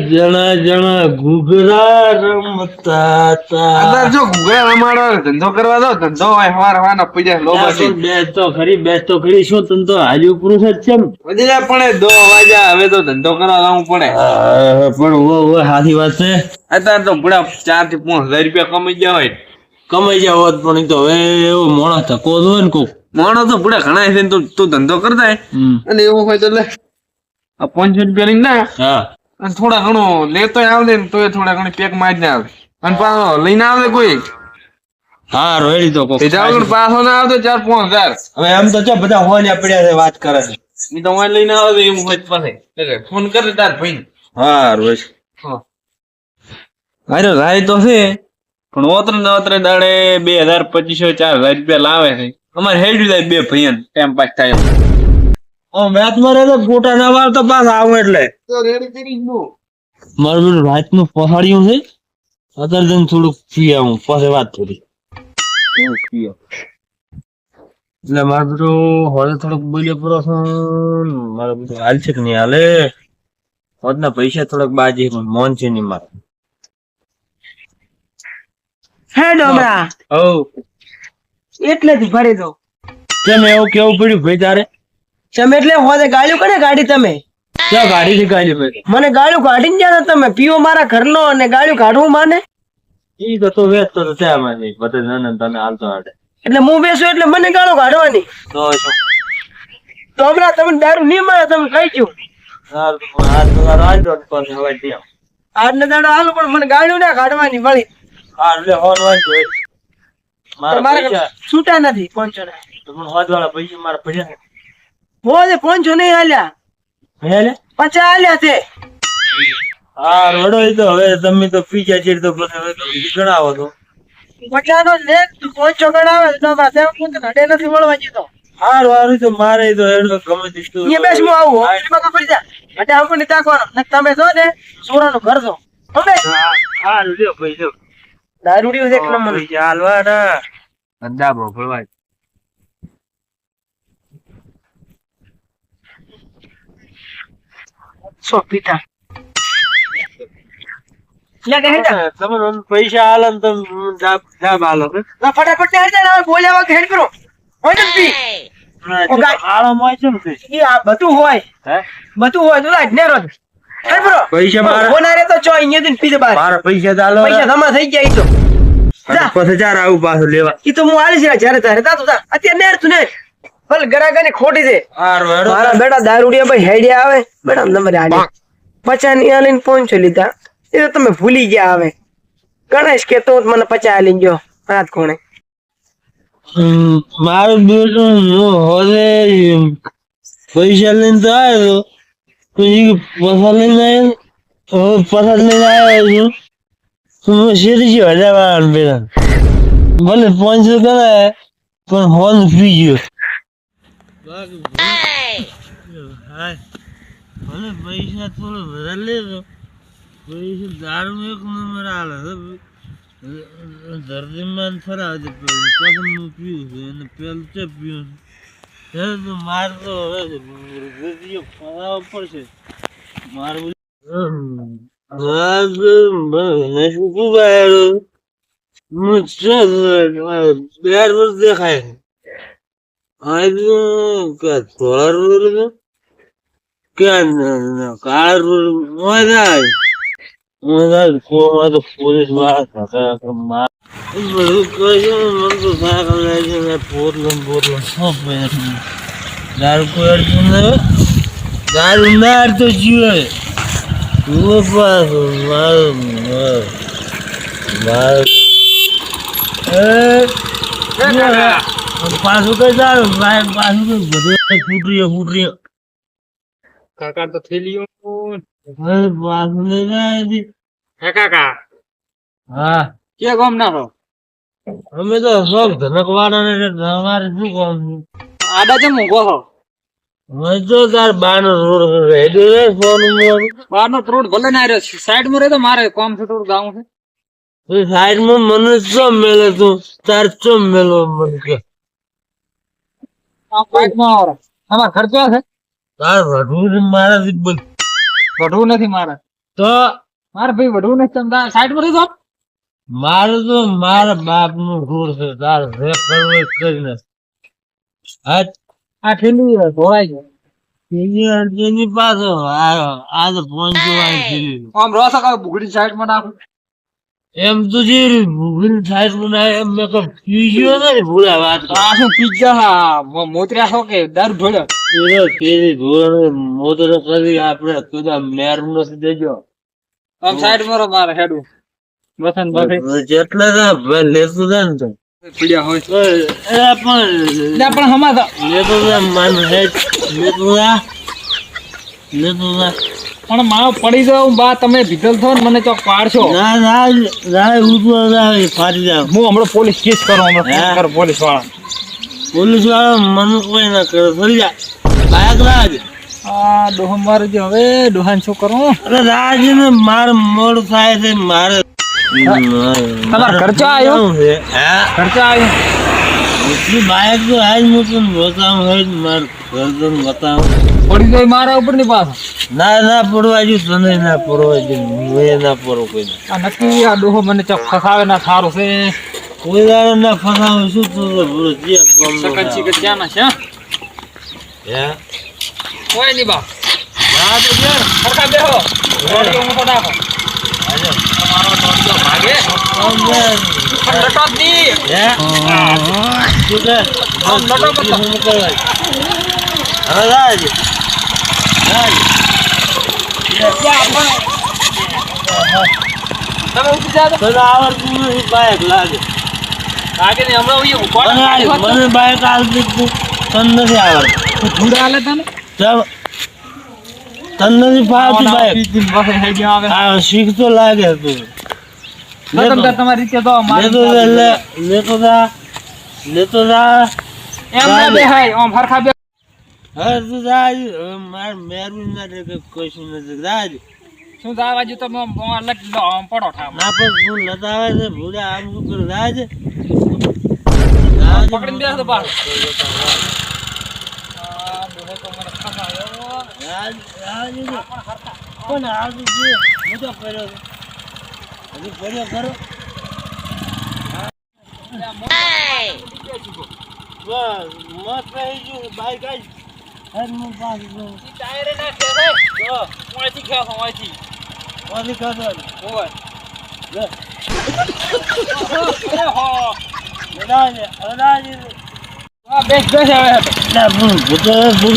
જણા જણા ઘૂઘરા રમતા હતા. જો ઘૂઘરા રમાડો ધંધો કરવા દો, ધંધો હોય હવાર હવારના પૈસા લોબાથી બેસ તો ખરી શું તને તો હાજુ પુરુષ જ છે ને? વધી પણ 2 વાગ્યા હવે તો ધંધો કરવા જવું પડે. પણ ઓ સાચી વાત છે. અત્યારે તો પૂરા 4 થી 5 હજાર રૂપિયા કમાઈ ગયા હોય. કમાઈ જાવ હોત પણ ઈ તો હવે એવો મોણસ ધક્કો હોય ને કોક માણો તો પૂરા ઘણા છે ને તું ધંધો કરતા અને એવું હોય તો લે આ 500 રૂપિયા લઈને ના હા અને થોડા ઘણું લેતો આવે ને તો થોડા ઘણી પેક મારી ના આવે અને પાછો લઈને આવે કોઈ હા રોયડી તો કોક પાછો ના આવે તો 4-5 હજાર. હવે એમ તો છે બધા હોવા પડ્યા છે વાત કરે છે. ઈ તો મોબાઈલ લઈને આવે તો એવું હોય પાસે ફોન કરે તાર ભાઈ. હા રોજ અરે રાય તો છે પણ ઓતરે દાડે 2000-2500-4000 રૂપિયા લાવે છે. અમારે હેડ્યું જાય 2 ભાઈઓ ટાઈમ પાસ થાય. મેચ મારે તો ગોટા ના વાર તો પાસ આવું એટલે તો રેડી કરી દો. મારું બધું રાત નું પહાડ્યું છે. અત્યારે જઈને થોડુંક પી આવું પછી વાત થોડી એટલે મારે બધું હવે થોડુંક બોલ્યો પૂરો મારે બધું હાલ છે કે નહીં હાલે હોદના પૈસા થોડાક બાજી મોન છે નહીં મારે. હે ડોમરા એટલે જ ભરી દો. કેમ એવું કેવું પડ્યું ભાઈ તારે? તમે એટલે હોદે ગાળ્યું કરે ગાડી તમે ક્યાં ગાડી થી ગાડી ભાઈ મને ગાળ્યું કાઢીને ગયા તમે પીવો મારા ઘરનો અને ગાળ્યું કાઢવું માને ઈ તો વેચતો તો ત્યાં માં નહીં બધે નાના તને હાલતો હાડે એટલે હું બેસું એટલે મને ગાળો કાઢવાની તો શું તો હમણાં તમે દારૂ નહીં મળે તમે કઈ ગયું આજને દાડો હાલો પણ મને ગાળ્યું ના કાઢવાની મળી તમારે છૂટા નથી પહોંચો મારા પડ્યા હોદે પહોંચો નહીં હાલ્યા 50 હાલ્યા છે. હા રડો તો હવે તમે તો પીજા છે તો ગણાવો તો 50 નો લે તું પહોંચો ગણાવે ડોમરા તેમ કોણ ઘડે નથી મળવા જતો. હારું હારું તો મારે તો એડો ગમે દીધું અહીંયા બેસ હું આવું હોટેલમાં કપડી જા એટલે આપણને તાકવાનો ને તમે જો ને સોરાનું ઘર છો હવે હારું લ્યો ભાઈ લ્યો દારૂડિયું એક નંબર ચાલવાના ધંધા ભોગવવા સો પીતા લે કે હેડા તમે પૈસા હાલો ને તમે જાબ હાલો ના ફટાફટ ને હેડા હવે બોલ્યા વગર હેડ કરો હોય ને પી હાલો મોય છે ને ઈ આ બધું હોય હે બધું હોય તો આજ નેરો હેડ બ્રો પૈસા મારા બોનારે તો ચો અહીંયા થી પીજે બાર મારા પૈસા ચાલો પૈસા જમા થઈ ગયા ઈ તો પછી ચાર આવું પાછું લેવા ઈ તો હું આલી છે જ્યારે તારે તા તું તા અત્યારે નેર તું ને ભલે ગરાગાની ખોટી છે હારું હેડો મારા બેટા દારૂડિયા ભાઈ હેડિયા આવે બેટા નંબર આલી 50 ની આલીને 500 લીધા એ તો તમે ભૂલી ગયા હવે ગણેશ કે તો મને 50 આલીને ગયો રાત કોણે મારું બેટું હોદે પૈસા લઈને તો આવ્યો પછી પૈસા લઈને આવ્યો પૈસા લઈને આવ્યો છું સીધી 1000 વાળા પેલા ભલે 500 કરાય પણ હોલ પી ગયો ભલે પૈસા થોડું વધારે લેજો પૈસા દારૂ એક નંબર હાલે ધરતીમાન ફરાવે પછી હું પીવું છું અને પેલું છે પીવું છું મારે તો હવે ફરાવવા પડશે મારું દેખાય પોલીસ વાળા બધું કશું મને તો સાકલ લાગે પોતલો દારૂ કોઈ અડતું ને દારૂ ના અડતો જીવે પાછું મારું પાછું કઈ દારૂ પાછું કઈ બધું ફૂટરીઓ કાકા તો થેલીઓ પાછું લઈને આવી હે કાકા હા કે ગામ ના છો અમે તો સૌ ધનક વાળા ને અમારે શું કામ આડા છે મૂકો છો હવે તો તાર બાનો રોડ રેડિયો રે ફોન બારનો રોડ ભલે ના રહ્યો સાઈડ માં રહે તો મારે કામ છે થોડું ગામ છે સાઈડ માં મને ચમ મેલે તું તાર ચમ મેલો મને કે સાઈડ માં આવો અમાર ખર્ચો છે તાર વઢવું છે મારાથી બોલ. વઢવું નથી મારે તો મારે ભાઈ વઢવું નથી તમે સાઈડ પર તો મારું તો મારા બાપ નું ઘૂર છે. તાર જે કરવું એ કરી નાખ. હા, આ ઠેલી ધોવાઈ ગયો એની પાછો આ તો પહોંચ્યો આવી થેલી. આમ રોસ બુગડી સાઈડ માં નાખું એમ તો જે ભૂગીને સાઈડ બનાવે એમ મેં કહું પીજ્યો ને ભૂલા વાત કર. આ શું પીઝા મોતર્યા છો કે દારૂ ઢોળ્યો એનો તેરી ધોરણ મોતરો કરી આપણે કદા મેર નથી દેજો. આમ સાઈડ મારો મારે હેડું વસંત ભાઈ જેટલા ના ભાઈ લેતું જા ને તો પીડ્યા હોય એ પણ હમા લેતો જા માન હેડ લેતું જા પણ મારો પડી જાવ બા તમે ભીતલ થો ને મને ચોક પાડશો ના ના ના ઉઠવા ના ફાટી જાવ. હું હમણાં પોલીસ કેસ કરું હમણાં કરો પોલીસ વાળા મને કોઈ ના કરે ફરી જા બાયક રાજ. આ ડોહા મારે જે હવે ડોહાન શું કરું અરે રાજ ને મારે મોડું થાય છે મારે. તમારો ખર્ચો આવ્યો ખર્ચો આવ્યો એટલી બાયક તો આજ મૂકું બતાવું હોય મારે ઘર બતાવું પડી જાય મારા ઉપર ની પાછો ના ના પડવા જો તને ના પડવા જો મેં ના પડો કોઈ આ નક્કી આ ડોહો મને ચોક ફસાવે ના સારું છે કોઈ દાડો ના ફસાવે શું તું બોલો જે સકંચી કે ત્યાં ના છે હે કોઈ નહીં બા ના તો જે સરખા બેહો રોડિયો મોટો નાખો આજો તમારો રોડિયો ભાગે લટો જ નહીં હે શું કે આમ લટો કરતો. હું કરવા હવે રાજ રાજ તમે ઉઠી જાઓ તને આવડતું નથી બાયક લાગે. લાગે ને હમણાં ઉઈ મને બાયક આવડતી તું તને નથી આવડતું. ધૂડા હાલે તને ચાલ તને નથી ફાવતી બાયક. પાસે હેડી આવે આ શીખતો લાગે તું. તમે તમારી રીતે તો લેતો જા લેતો જા એમ ના બેહાય ઓમ હરખા બે હવે તું રાજ માર મેરું ના રે કશું નથી રાજ. શું જાવા જો તમે ઓમ લટ લો ઓમ પડો ઠામ ના પણ તું લતાવે છે ભૂડા આમ શું કરું રાજ પકડીને બેસ તો બહાર આ બોલે તો મને ખસાયો રાજ રાજ પણ આ તો જે મોટો કર્યો છે હજુ કર્યો ખરો બસ મસ્ત રહી ગયું બાઈક આજ હેડ હું પાસ ગયો ટાયરે ના ખેસે તો ઓયથી ખેસો ઓયથી ઓલી કાઢો ઓય લે હો રાજ રાજ આ બેસ બેસ આવે ના ભૂતો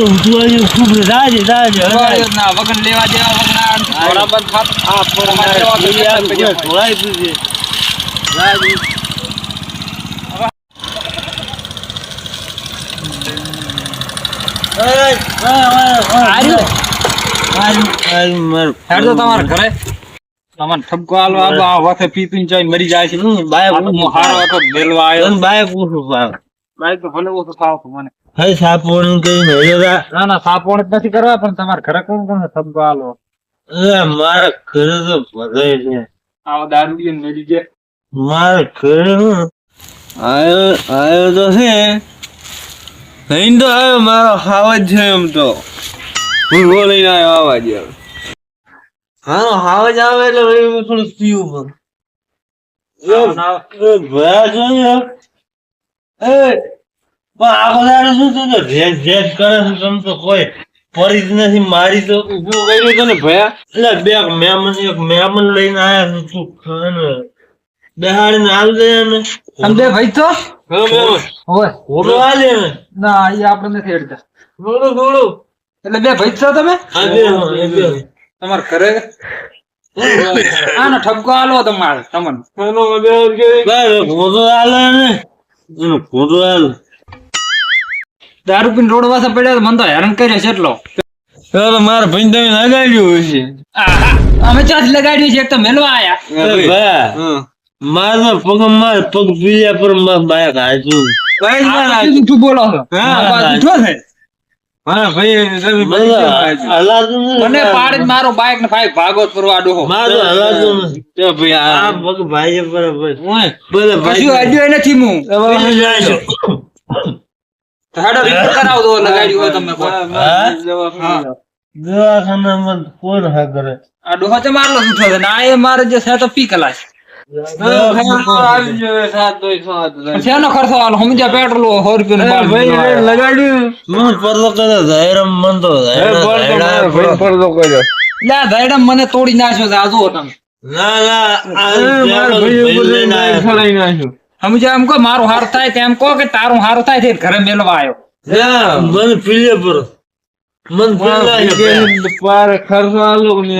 ઉઠવા ખૂબ રાજ રાજ ના વગન લેવા દેવા વગન બરાબર થાત આ તમારે થોડાય પૂછે રાજ તમારા ઘરે તમને ઠપકો આલો આ વખતે પીપીને જોઈને મરી જાય છે બાઈક હારો હતો મેલવા આવ્યો બાઈક પૂછું બાઈક તો ભલે ઓછું ખાવ મને હે સાપોણી કરીને ના ના સાપોણ જ નથી કરવા પણ તમારા ઘરે કોણ કોણ ઠપકો આલો મારા ઘરે તો ભગાય છે આવો દારૂ મેલી જાય મારા ઘરે આયો તો છે નહીં તો આવ્યો મારો હાવજ છે એમ તો હું બોલીને આવ્યો આવાજ હા હાવજ આવે એટલે હું થોડું પીવું પણ ભયા છો ને એ પણ આ બધા શું તું તો ભેજ ભેજ કરે છે તમ તો કોઈ પરી જ નથી મારી તો ઉભું કર્યું તને ભયા એટલે બે મહેમાન લઈને આયા છે તું ખાને બેહાડીને આવી જાય ને સમજે ભાઈ તો ઓય ઘોડો આલે ને ના એ આપણે નથી હેડતા ઘોડો એટલે બે ભાઈ છો તમે તમારા ઘરે આનો ઠપકો આલો તમારે તમને ઘોડો આલે ને ઘોડો આલે દારૂ પીને રોડ વાસા પડ્યા મને તો હેરાન કર્યો છે એટલો મારા ભાઈ તમે લગાડ્યું હશે અમે ચાથી લગાડ્યું છે એક તો મેલવા આયા મારા પગ પીlia પર બાયક હાચું તું બોલો છો મને પાડી મારો બાઈક ને ભાઈ ભાગો કરવા ડોહો ભાઈ કશું અડ્યો નથી હું હેડો રિપોર્ટ કરાવો તો લગાડી હોય તમે કોઈ. હા? દવાખાનામાં કોણ હા કરે? આ ડોહો તે મારલો ઉઠો છે ના એ મારે જે છે તો પી કલાશ. શેનો ખર્ચો આલો સમજ્યા પેટ્રોલ 100 રૂપિયા લગાડ્યું મને પરલો કર્યો ધાયરમ મન તો લે ભાઈડમ મને તોડી નાખ્યો છે આ જુઓ તમે. ના આ ભાઈ લઈને આયો. સમજ્યા એમ કહો મારું હારું થાય તેમ કહો કે તારું હારું થાય તે ઘરે મેલવા આવ્યો. ના મને પીલે પર મન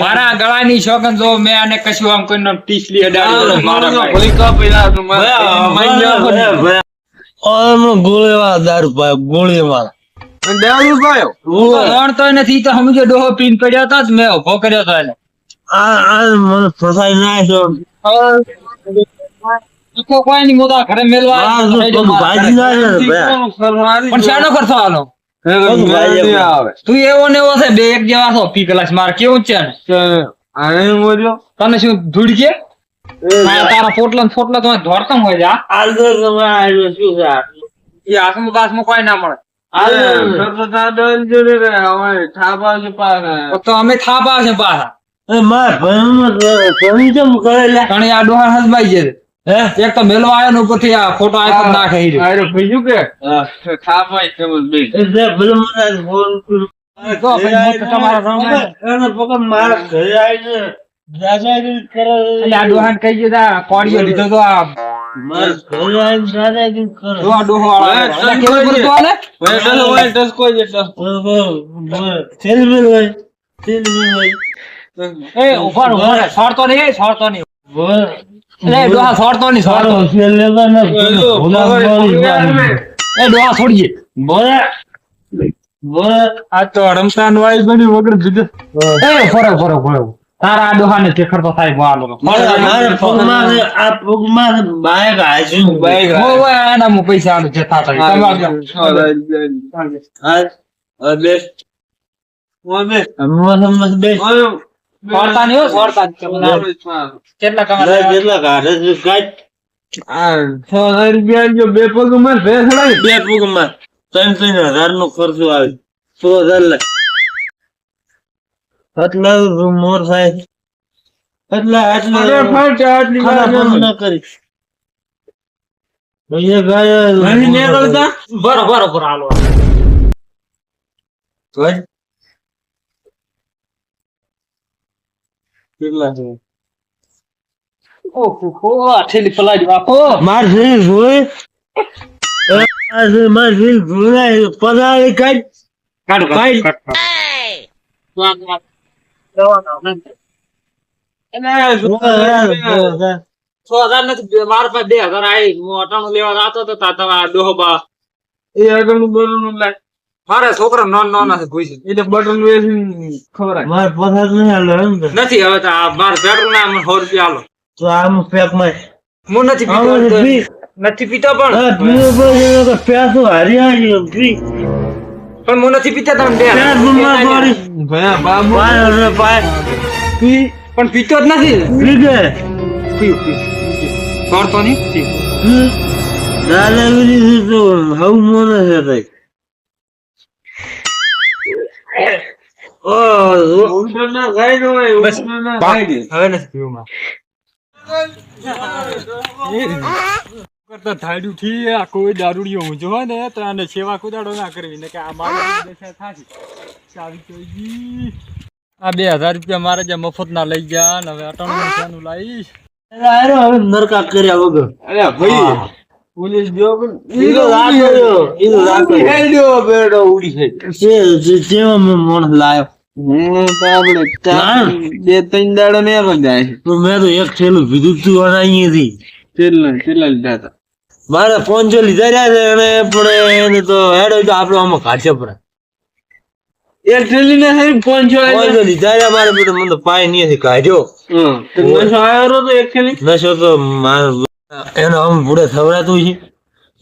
મારા ગળાની શોખન જો મેં આને કશું આમ કોઈનો ટીસલી અડાડી મારા ગોળી વાળા દારૂ પાયો ગોળી વાળા તો નથી તો સમજો ડોહો પીન પડ્યો હતો જ મેં ઉભો કર્યો હતો એને. આ મને ફસાઈ નાખ્યો. કોઈ નહીં મોટા ઘરે મેલવા આવ્યો. ભાજી નાખ્યો પણ શાનો ખર્ચો આલો તું એવો ને એવો છે બે એક જેવા છો પી કલાશ માર કેવું છે ને તને શું ધૂળ કે તારા પોટલા ને ફોટલા તમે ધોરતમ હોય જા એ આસમું બાસમું કોઈ ના મળે તો અમે થાપ આવશે પાછા મારા ભાઈ કારણ આ ડોહા હસબાઈ છે એક તો મેલો આવ્યો ને ઉપરથી આ ફોટો આઈફોન નાખે બીજું કે આ ડોહાને કહી દીધા કોડિયો લીધો તો આ ડોહો છોડતો નહીં ડોહા છોડતો નહીં ડોહા છોડીએ આ તો રમતાન વાય બની વગર જુદો ફરો તારા આ ડોહા ને દેખડતો થાય વાલો એના પૈસા આલું જતા છોડતા નહીં કેટલા બે પગમાં 3,000 નો ખર્ચો આવે 100,000 લાખ આટલા મોર સાહેબ આટલા કરી બરોબર હાલો કેટલા છે ઓહો ઠેલી પલાડી બાપો માર શરીર જોઈ માર શરીર જોઈ પધારી કાઢ મારા પાસે 2,000 આવી હું અટાણું લેવા જતો હતો તાતા ડોહબા એ આગળનું બરોનું લાગ મારે છોકરા નાના છે ભૂસી એટલે બટન વેચીને ખવરાય માર પધાર નહીં હાલો એમ ને? નથી હવે તો આ મારે પેટ્રોલ ના 100 રૂપિયા આલો તો આમ પેક માં હું નથી પીતો પેસો હારી આવી પણ હું નથી પીતા તમે ભયા બાબુ પણ પીતો જ નથી છોડતો નહીં હવ મોને છે હવે નથી પીવું કરતા થાળ્યું થી આ કોઈ દારૂડિયો ઊંઝો હોય ને તો આને સેવા કુદાડો ના કરવી ને કે આ મારે દશા થાશે ચાવી ચોઈજી આ 2,000 રૂપિયા મારે જે મફત ના લઈ ગયા ને હવે અટાણું લાવીશ હવે નરકા કર્યા વગર અરે ભાઈ પોલીસ જો બેડો ઉડી માણસ લાયો બે ત્રણ દાડો ને જાય છે મેં તો એક થેલું પીધું તું અહીંયાથી છેલ્લા લીધા હતા મારે 500 લીધા રહ્યા છે અને પણ એને તો હેડો તો આપડે આમાં કાઢશે પડે એક થેલી ને 500 લીધા રહ્યા મારે બધું મને તો પાય નહીં કાઢ્યો નશો આવ્યો તો એક થેલી નશો તો એનો આમ પૂરે થવરાતું છે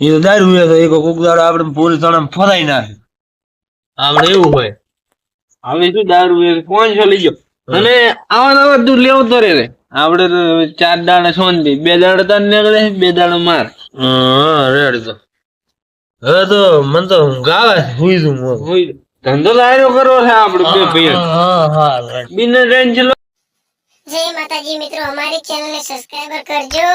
એ તો દારૂ તો એક કોક દાડો આપડે પોલીસ તણામ ફરાઈ નાખે આપણે એવું હોય હવે શું દારૂ 500 લઈ ગયો અને આવા દૂર લેવું તો રે આપડે તો 4 દાડા સોંધી 2 દાડા તને નીકળે 2 દાડા માર રેડ તો હવે તો મને તો ગાવે હુઈ દઉં ધંધો લાયરો કરવો છે આપણે બે ભાઈઓ હા બિના ટેન્શન જય માતાજી મિત્રો, અમારી ચેનલને સબસ્ક્રાઇબર કરજો.